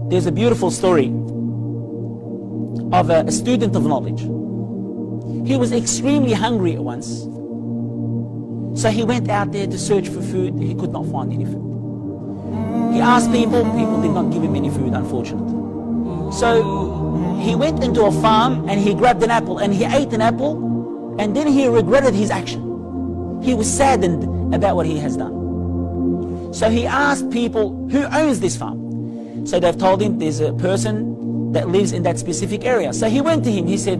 There's a beautiful story of a student of knowledge. He was extremely hungry at once. So he went out there to search for food. He could not find any food. He asked people did not give him any food, unfortunately. So he went into a farm and he grabbed an apple and he ate an apple, and then he regretted his action. He was saddened about what he has done. So he asked people, who owns this farm? So they've told him there's a person that lives in that specific area. So he went to him, he said,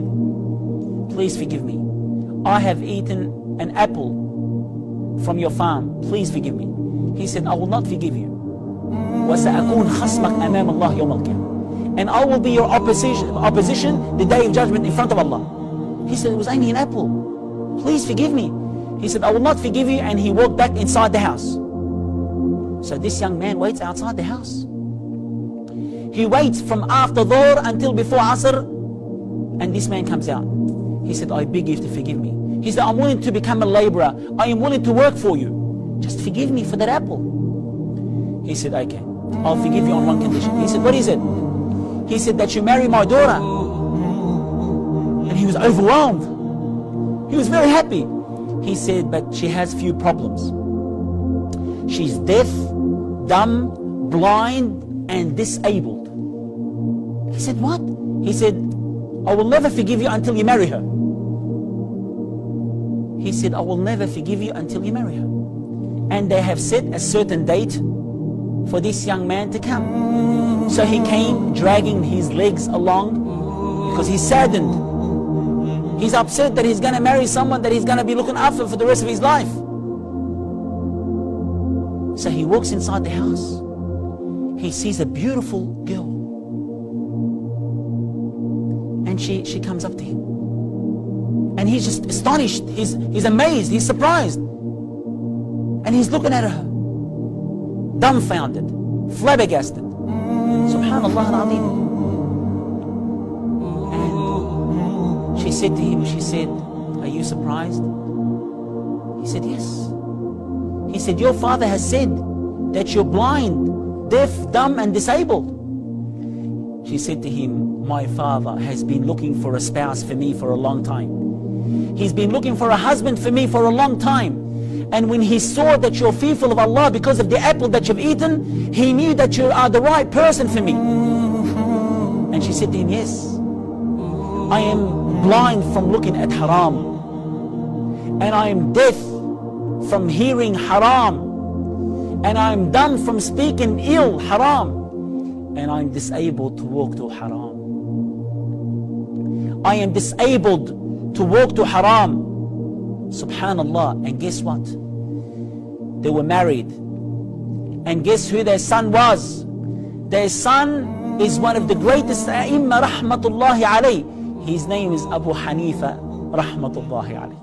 please forgive me. I have eaten an apple from your farm. Please forgive me. He said, I will not forgive you. وَسَأَكُونْ خَصْمَكْ أَمَامَ اللَّهِ يَوْمَ الْقِيَامَةِ. And I will be your opposition the day of judgment in front of Allah. He said, it was only an apple. Please forgive me. He said, I will not forgive you, and he walked back inside the house. So this young man waits outside the house. He waits from after Dhuhr until before Asr, and this man comes out. He said, I beg you to forgive me. He said, I'm willing to become a laborer. I am willing to work for you. Just forgive me for that apple. He said, okay, I'll forgive you on one condition. He said, what is it? He said, that you marry my daughter. And he was overwhelmed. He was very happy. He said, but she has few problems. She's deaf, dumb, blind, and disabled. He said, what? He said, I will never forgive you until you marry her. He said, I will never forgive you until you marry her. And they have set a certain date for this young man to come. So he came dragging his legs along because he's saddened. He's upset that he's going to marry someone that he's going to be looking after for the rest of his life. So he walks inside the house. He sees a beautiful girl. And she comes up to him. And he's just astonished. He's amazed. He's surprised. And he's looking at her, dumbfounded, flabbergasted. Subhanallah al-Azim. And she said to him, she said, are you surprised? He said, yes. He said, your father has said that you're blind, deaf, dumb, and disabled. She said to him, my father has been looking for a spouse for me for a long time. He's been looking for a husband for me for a long time. And when he saw that you're fearful of Allah because of the apple that you've eaten, he knew that you are the right person for me. And she said to him, yes, I am blind from looking at haram. And I am deaf from hearing haram. And I am dumb from speaking ill haram. And I am disabled to walk to haram. I am disabled to walk to haram. Subhanallah. And guess what? They were married. And guess who their son was? Their son is one of the greatest A'imma rahmatullahi alayh. His name is Abu Hanifa rahmatullahi alayh.